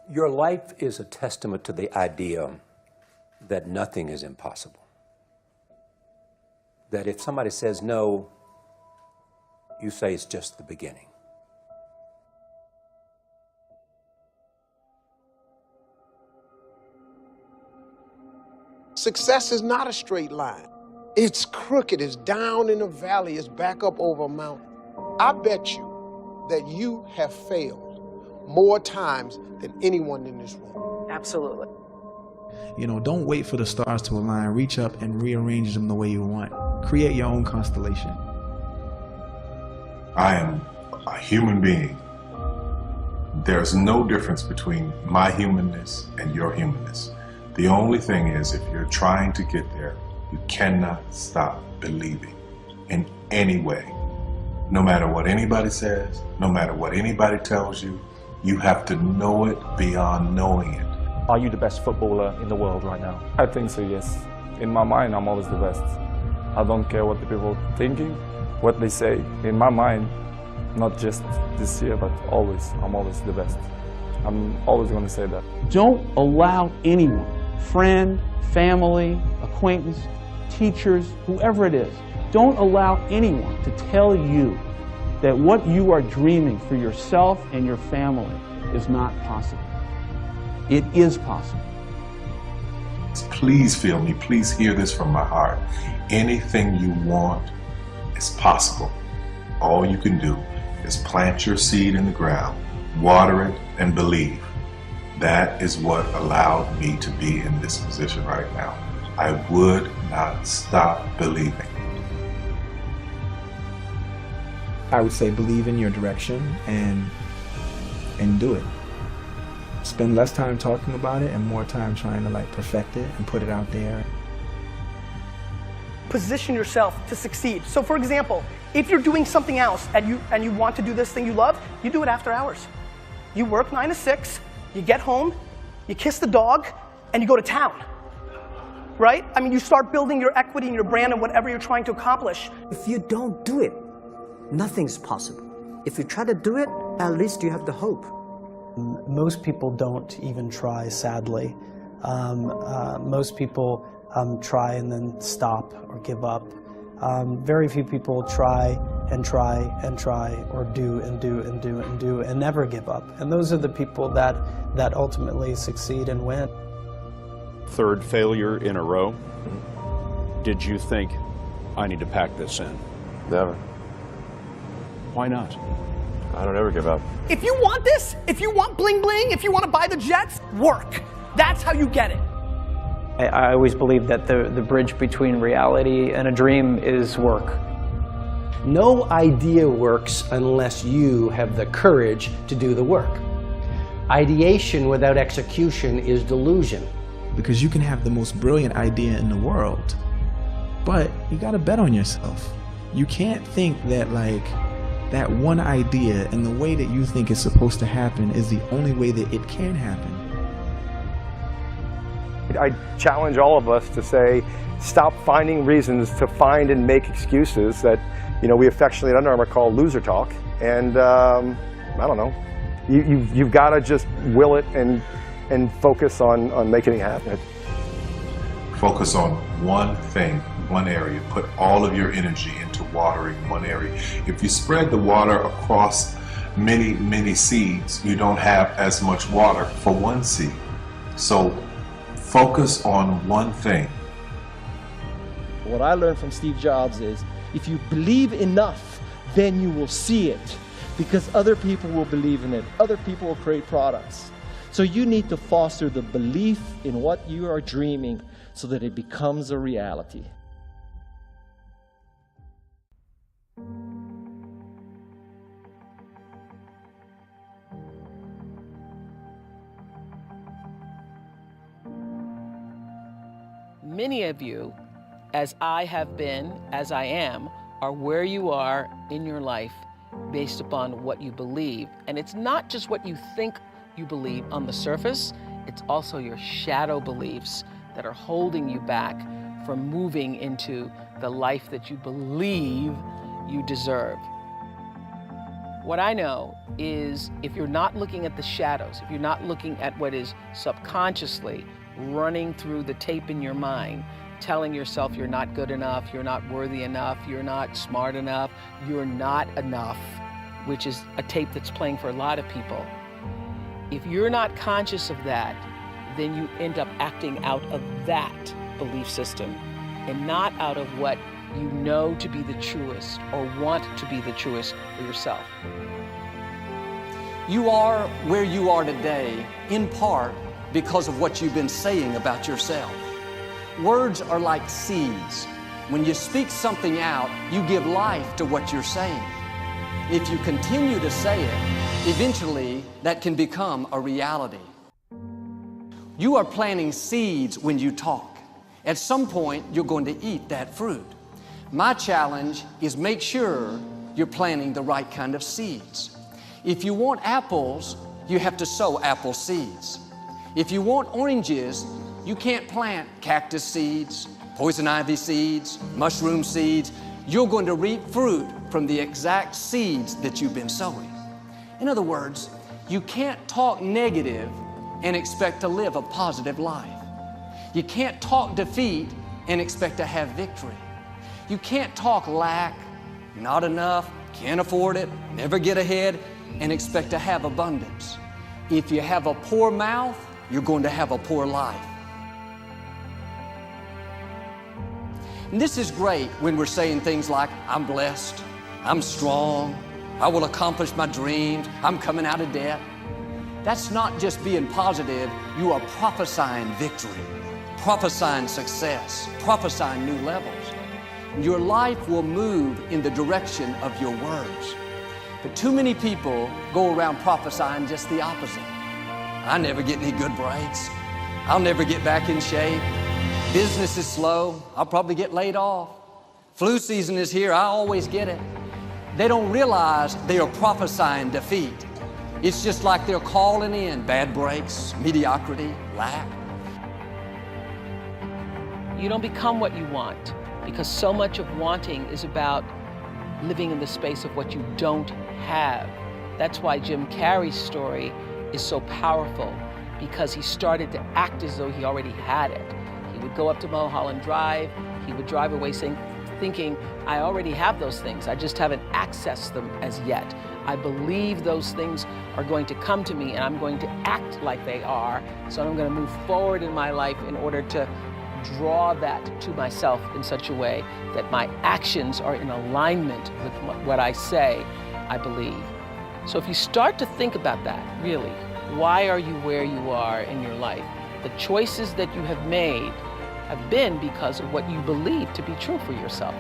Your life is a testament to the idea that nothing is impossible. That if somebody says no, you say it's just the beginning. Success is not a straight line. It's crooked, it's down in a valley, it's back up over a mountain. I bet you that you have failed more times than anyone in this room. Absolutely. You know, don't wait for the stars to align. Reach up and rearrange them the way you want. Create your own constellation. I am a human being. There's no difference between my humanness and your humanness. The only thing is, if you're trying to get there, you cannot stop believing in any way. No matter what anybody says, no matter what anybody tells you, you have to know it beyond knowing it. Are you the best footballer in the world right now? I think so, yes. In my mind, I'm always the best. I don't care what the people are thinking, what they say. In my mind, not just this year, but always, I'm always the best. I'm always going to say that. Don't allow anyone, friend, family, acquaintance, teachers, whoever it is, don't allow anyone to tell you that what you are dreaming for yourself and your family is not possible. It is possible. Please feel me, please hear this from my heart. Anything you want is possible. All you can do is plant your seed in the ground, water it, and believe. That is what allowed me to be in this position right now. I would not stop believing. I would say believe in your direction and do it. Spend less time talking about it and more time trying to perfect it and put it out there. Position yourself to succeed. So for example, if you're doing something else and you want to do this thing you love, you do it after hours. You work 9 to 6, you get home, you kiss the dog, and you go to town. Right? I mean, you start building your equity and your brand and whatever you're trying to accomplish. If you don't do it, nothing's possible. If you try to do it, at least you have the hope. Most people don't even try, sadly. Most people try and then stop or give up. Very few people try and try and try, or do and do and do and do and never give up. And those are the people that ultimately succeed and win. Third failure in a row. Did you think, I need to pack this in? Never. Why not? I don't ever give up. If you want this, if you want bling bling, if you want to buy the jets, work. That's how you get it. I always believe that the bridge between reality and a dream is work. No idea works unless you have the courage to do the work. Ideation without execution is delusion. Because you can have the most brilliant idea in the world, but you gotta bet on yourself. You can't think that that one idea and the way that you think it's supposed to happen is the only way that it can happen. I challenge all of us to say, stop finding reasons to find and make excuses that, we affectionately at Under Armour call loser talk. And I don't know, you've got to just will it and focus on making it happen. Focus on one thing, one area. Put all of your energy into watering one area. If you spread the water across many, many seeds, you don't have as much water for one seed. So focus on one thing. What I learned from Steve Jobs is, if you believe enough, then you will see it, because other people will believe in it. Other people will create products. So you need to foster the belief in what you are dreaming so that it becomes a reality. Many of you, as I have been, as I am, are where you are in your life based upon what you believe. And it's not just what you think you believe on the surface, it's also your shadow beliefs that are holding you back from moving into the life that you believe you deserve. What I know is if you're not looking at the shadows, if you're not looking at what is subconsciously running through the tape in your mind, telling yourself you're not good enough, you're not worthy enough, you're not smart enough, you're not enough, which is a tape that's playing for a lot of people. If you're not conscious of that, then you end up acting out of that belief system and not out of what you know to be the truest or want to be the truest for yourself. You are where you are today, in part because of what you've been saying about yourself. Words are like seeds. When you speak something out, you give life to what you're saying. If you continue to say it, eventually that can become a reality. You are planting seeds when you talk. At some point, you're going to eat that fruit. My challenge is make sure you're planting the right kind of seeds. If you want apples, you have to sow apple seeds. If you want oranges, you can't plant cactus seeds, poison ivy seeds, mushroom seeds. You're going to reap fruit from the exact seeds that you've been sowing. In other words, you can't talk negative and expect to live a positive life. You can't talk defeat and expect to have victory. You can't talk lack, not enough, can't afford it, never get ahead, and expect to have abundance. If you have a poor mouth, you're going to have a poor life. And this is great when we're saying things like, I'm blessed, I'm strong, I will accomplish my dreams, I'm coming out of debt. That's not just being positive, you are prophesying victory, prophesying success, prophesying new levels. Your life will move in the direction of your words. But too many people go around prophesying just the opposite. I never get any good breaks. I'll never get back in shape. Business is slow. I'll probably get laid off. Flu season is here. I always get it. They don't realize they are prophesying defeat. It's just like they're calling in bad breaks, mediocrity, lack. You don't become what you want, because so much of wanting is about living in the space of what you don't have. That's why Jim Carrey's story is so powerful, because he started to act as though he already had it. He would go up to Mulholland Drive, he would drive away thinking, I already have those things, I just haven't accessed them as yet. I believe those things are going to come to me and I'm going to act like they are, so I'm going to move forward in my life in order to draw that to myself in such a way that my actions are in alignment with what I say I believe. So if you start to think about that, really, why are you where you are in your life? The choices that you have made have been because of what you believe to be true for yourself.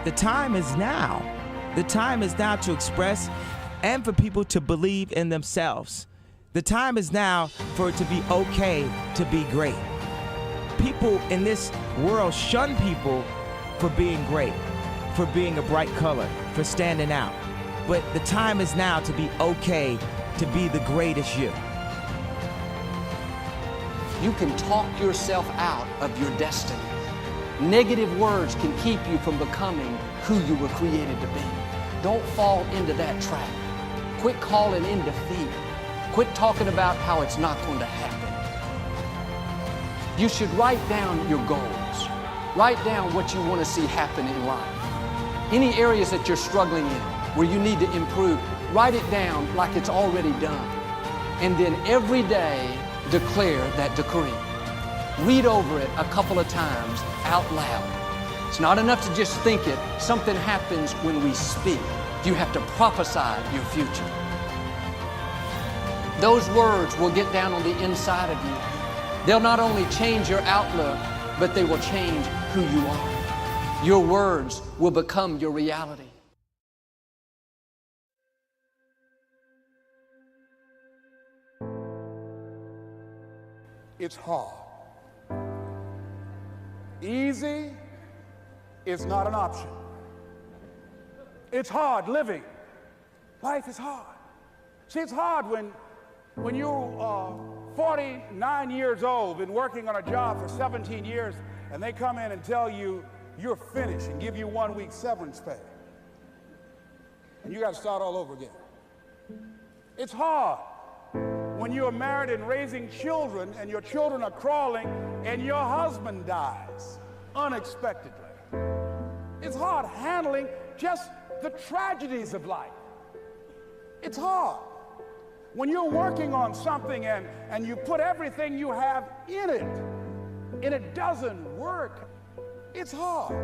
The time is now. The time is now to express and for people to believe in themselves. The time is now for it to be okay to be great. People in this world shun people for being great, for being a bright color, for standing out. But the time is now to be okay to be the greatest you. You can talk yourself out of your destiny. Negative words can keep you from becoming who you were created to be. Don't fall into that trap. Quit calling in defeat. Quit talking about how it's not going to happen. You should write down your goals. Write down what you want to see happen in life. Any areas that you're struggling in, where you need to improve, write it down like it's already done. And then every day, declare that decree. Read over it a couple of times out loud. It's not enough to just think it. Something happens when we speak. You have to prophesy your future. Those words will get down on the inside of you. They'll not only change your outlook, but they will change who you are. Your words will become your reality. It's hard. Easy is not an option. It's hard living. Life is hard. See, it's hard when you're 49 years old, been working on a job for 17 years, and they come in and tell you you're finished and give you 1 week severance pay. And you got to start all over again. It's hard when you're married and raising children and your children are crawling and your husband dies unexpectedly. It's hard handling just the tragedies of life. It's hard when you're working on something and you put everything you have in it and it doesn't work. It's hard.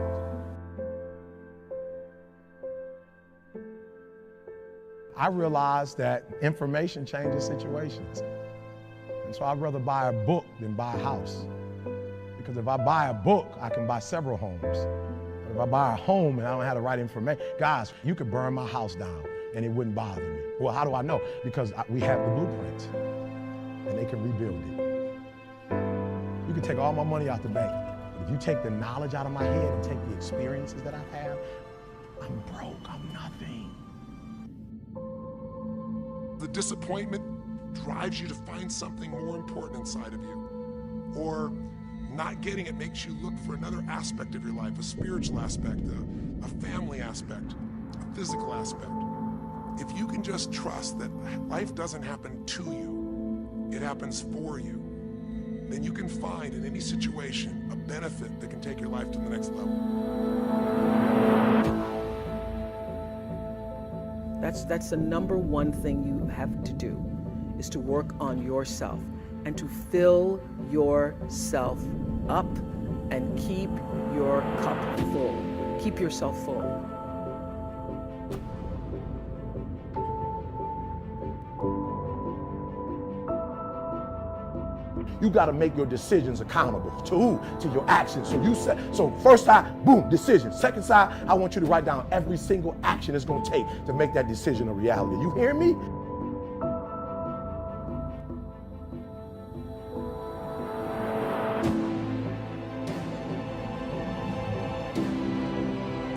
I realized that information changes situations. And so I'd rather buy a book than buy a house. Because if I buy a book, I can buy several homes. But if I buy a home and I don't have the right information, guys, you could burn my house down and it wouldn't bother me. Well, how do I know? Because we have the blueprints and they can rebuild it. You can take all my money out the bank. But if you take the knowledge out of my head and take the experiences that I've had, I'm broke, I'm nothing. The disappointment drives you to find something more important inside of you. Or not getting it makes you look for another aspect of your life, a spiritual aspect, a family aspect, a physical aspect. If you can just trust that life doesn't happen to you, it happens for you, then you can find in any situation a benefit that can take your life to the next level. That's the number one thing you have to do, is to work on yourself and to fill yourself up and keep your cup full. Keep yourself full. You got to make your decisions accountable. To who? To your actions. So you said, so first side, boom, decision. Second side, I want you to write down every single action it's going to take to make that decision a reality. You hear me?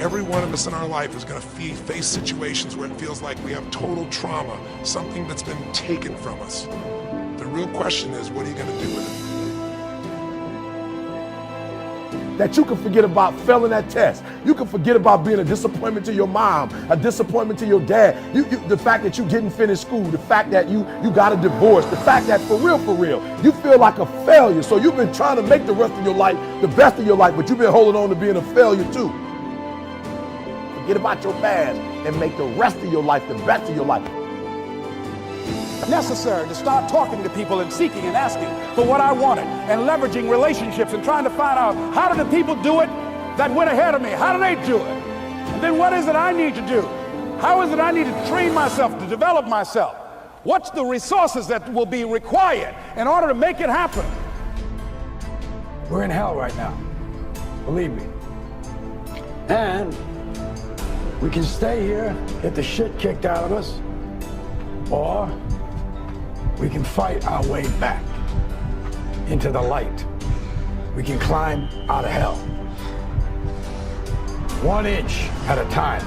Every one of us in our life is going to face situations where it feels like we have total trauma, something that's been taken from us. The real question is, what are you going to do with it? That you can forget about failing that test. You can forget about being a disappointment to your mom, a disappointment to your dad. The fact that you didn't finish school, the fact that you got a divorce, the fact that for real, you feel like a failure. So you've been trying to make the rest of your life the best of your life, but you've been holding on to being a failure too. Forget about your past and make the rest of your life the best of your life. Necessary to start talking to people and seeking and asking for what I wanted and leveraging relationships and trying to find out, how do the people do it that went ahead of me? How do they do it? And then what is it I need to do? How is it I need to train myself, to develop myself? What's the resources that will be required in order to make it happen? We're in hell right now, believe me. And we can stay here, get the shit kicked out of us, or we can fight our way back into the light. We can climb out of hell. 1 inch at a time.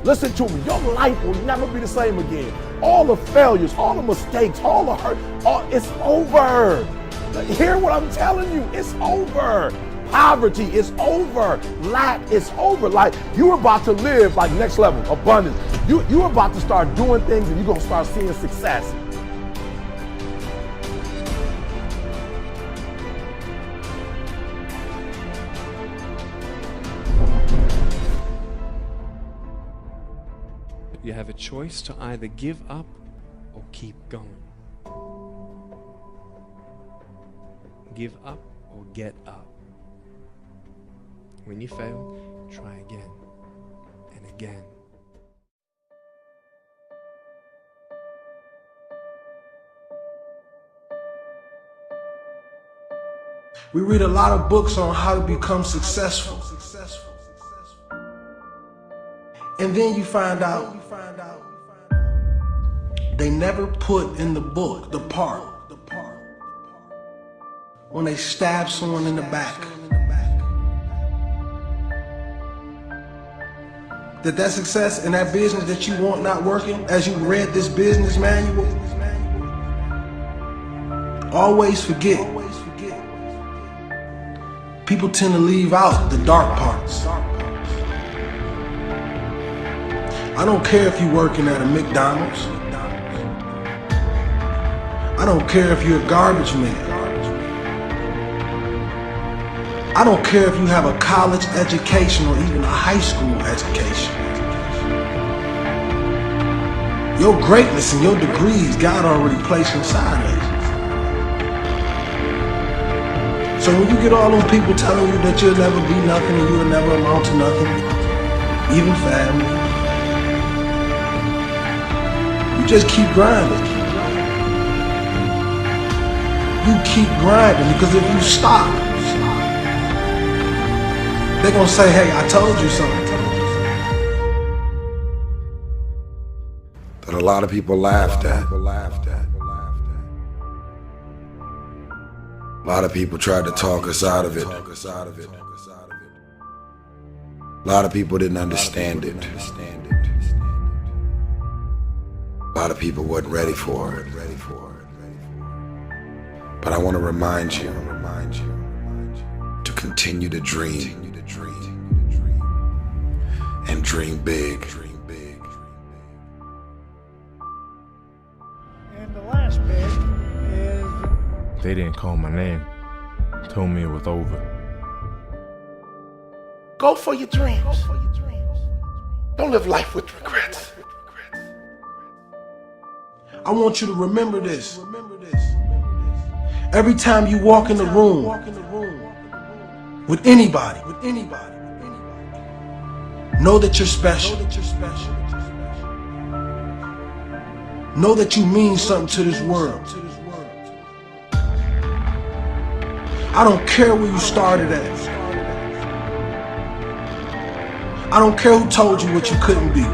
Listen to me, your life will never be the same again. All the failures, all the mistakes, all the hurt, it's over. Hear what I'm telling you, it's over. Poverty is over. Lack is over. Like, you're about to live like next level, abundance. You're about to start doing things and you're going to start seeing success. You have a choice to either give up or keep going. Give up or get up. When you fail, try again and again. We read a lot of books on how to become successful. And then you find out they never put in the book the part when they stab someone in the back. That success in that business that you want not working, as you read this business manual, always forget People tend to leave out the dark parts. I don't care if you're working at a McDonald's. I don't care if you're a garbage man. I don't care if you have a college education or even a high school education. Your greatness and your degrees, God already placed inside of you. So when you get all those people telling you that you'll never be nothing and you'll never amount to nothing, even family, you just keep grinding. You keep grinding, because if you stop, they're gonna say, hey, I told you something. That a lot of people laughed at. A lot of people tried to talk us out of it. A lot of people didn't understand it. A lot of people wasn't ready for it. But I want to remind you to continue to dream and dream big. And the last bit is... They didn't call my name, told me it was over. Go for your dreams. Don't live life with regrets. I want you to remember this. Every time you walk in the room with anybody, know that you're special. Know that you mean something to this world. I don't care where you started at. I don't care who told you what you couldn't be.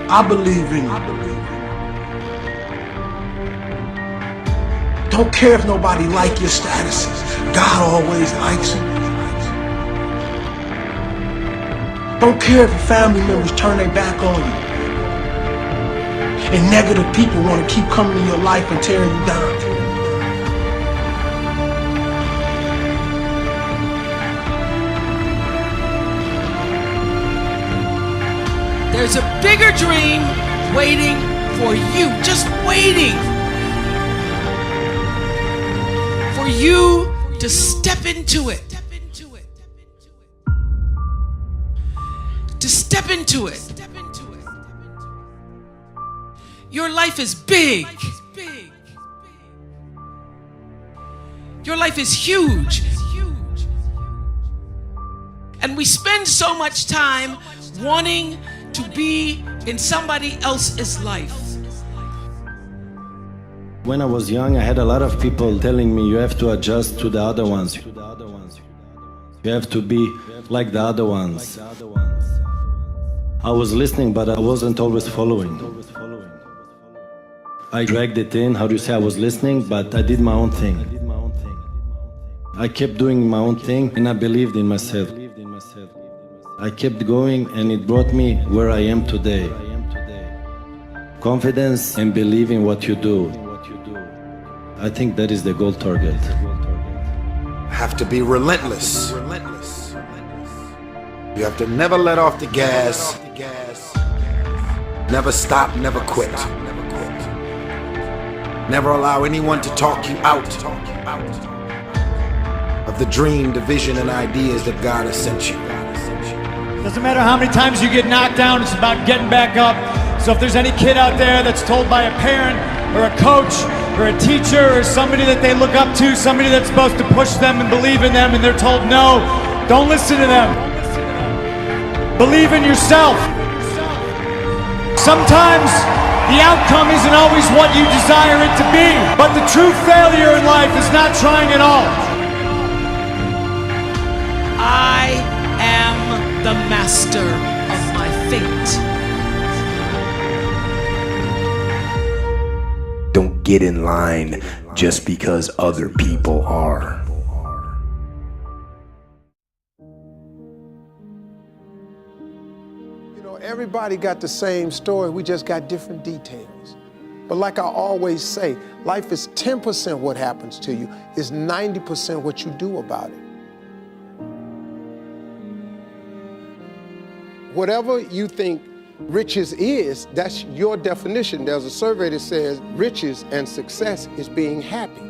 I believe in you. Don't care if nobody like your statuses. God always likes you. Don't care if your family members turn their back on you. And negative people want to keep coming in your life and tearing you down. There's a bigger dream waiting for you, just waiting for you to step into it. To step into it. Your life is big. Your life is huge. And we spend so much time wanting to be in somebody else's life. When I was young, I had a lot of people telling me you have to adjust to the other ones. You have to be like the other ones. I was listening, but I wasn't always following. I dragged it in, how do you say, I was listening, but I did my own thing. I kept doing my own thing and I believed in myself. I kept going and it brought me where I am today. Confidence and believe in what you do. I think that is the goal target. Have to be relentless. You have to never let off the gas. Never stop, never quit. Never allow anyone to talk you out of the dream, the vision, and ideas that God has sent you. Doesn't matter how many times you get knocked down, it's about getting back up. So if there's any kid out there that's told by a parent or a coach or a teacher or somebody that they look up to, somebody that's supposed to push them and believe in them, and they're told no, don't listen to them. Believe in yourself. Sometimes the outcome isn't always what you desire it to be, but the true failure in life is not trying at all. I am the master of my fate. Don't get in line just because other people are. Everybody got the same story, we just got different details. But like I always say, life is 10% what happens to you, is 90% what you do about it. Whatever you think riches is, that's your definition. There's a survey that says riches and success is being happy.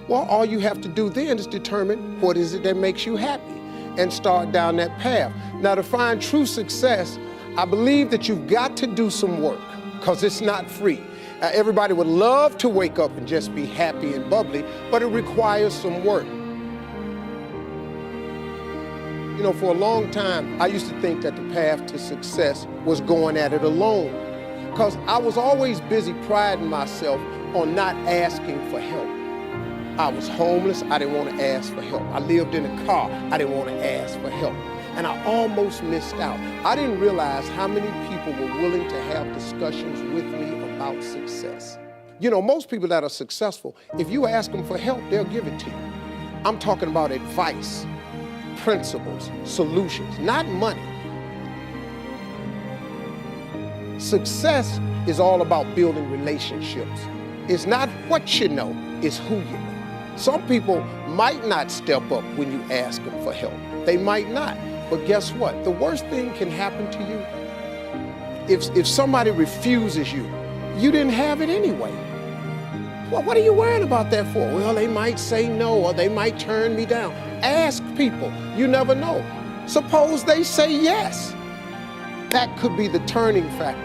Well, all you have to do then is determine what is it that makes you happy and start down that path. Now, to find true success, I believe that you've got to do some work because it's not free. Everybody would love to wake up and just be happy and bubbly, but it requires some work. You know, for a long time, I used to think that the path to success was going at it alone, because I was always busy priding myself on not asking for help. I was homeless, I didn't want to ask for help. I lived in a car, I didn't want to ask for help. And I almost missed out. I didn't realize how many people were willing to have discussions with me about success. You know, most people that are successful, if you ask them for help, they'll give it to you. I'm talking about advice, principles, solutions, not money. Success is all about building relationships. It's not what you know, it's who you know. Some people might not step up when you ask them for help. They might not. But guess what? The worst thing can happen to you. If somebody refuses you, you didn't have it anyway. Well, what are you worrying about that for? Well, they might say no, or they might turn me down. Ask people. You never know. Suppose they say yes. That could be the turning factor.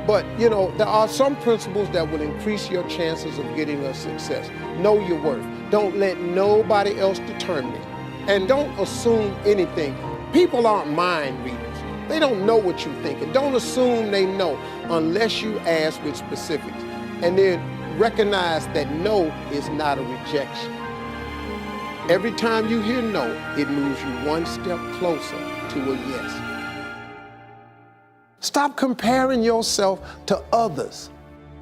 But, you know, there are some principles that will increase your chances of getting a success. Know your worth. Don't let nobody else determine it. And don't assume anything. People aren't mind readers. They don't know what you're thinking. Don't assume they know unless you ask with specifics. And then recognize that no is not a rejection. Every time you hear no, it moves you one step closer to a yes. Stop comparing yourself to others.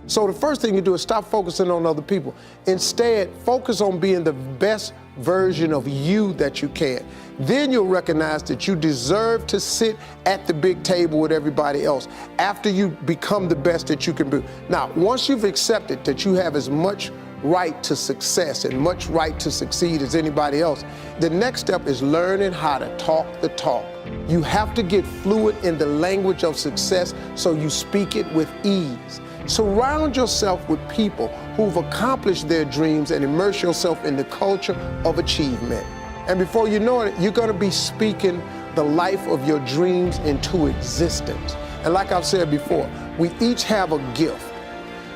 So the first thing you do is stop focusing on other people. Instead, focus on being the best version of you that you can. Then you'll recognize that you deserve to sit at the big table with everybody else after you become the best that you can be. Now, once you've accepted that you have as much right to success and much right to succeed as anybody else, the next step is learning how to talk the talk. You have to get fluent in the language of success so you speak it with ease. Surround yourself with people who've accomplished their dreams and immerse yourself in the culture of achievement. And before you know it, you're going to be speaking the life of your dreams into existence. And like I've said before, we each have a gift.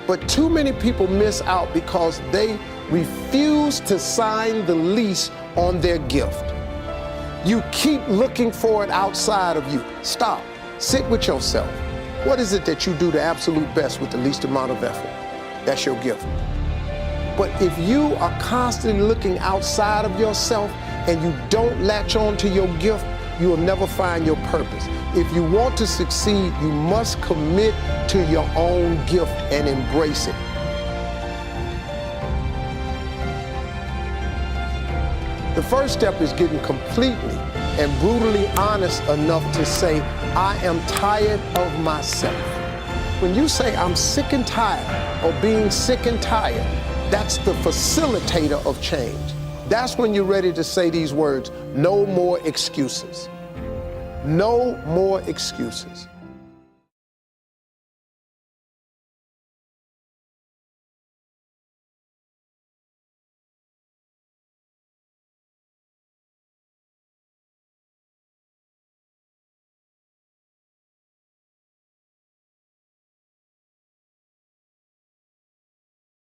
But too many people miss out because they refuse to sign the lease on their gift. You keep looking for it outside of you. Stop. Sit with yourself. What is it that you do the absolute best with the least amount of effort? That's your gift. But if you are constantly looking outside of yourself and you don't latch on to your gift, you will never find your purpose. If you want to succeed, you must commit to your own gift and embrace it. The first step is getting completely and brutally honest enough to say, I am tired of myself. When you say, I'm sick and tired of being sick and tired, that's the facilitator of change. That's when you're ready to say these words, no more excuses. No more excuses.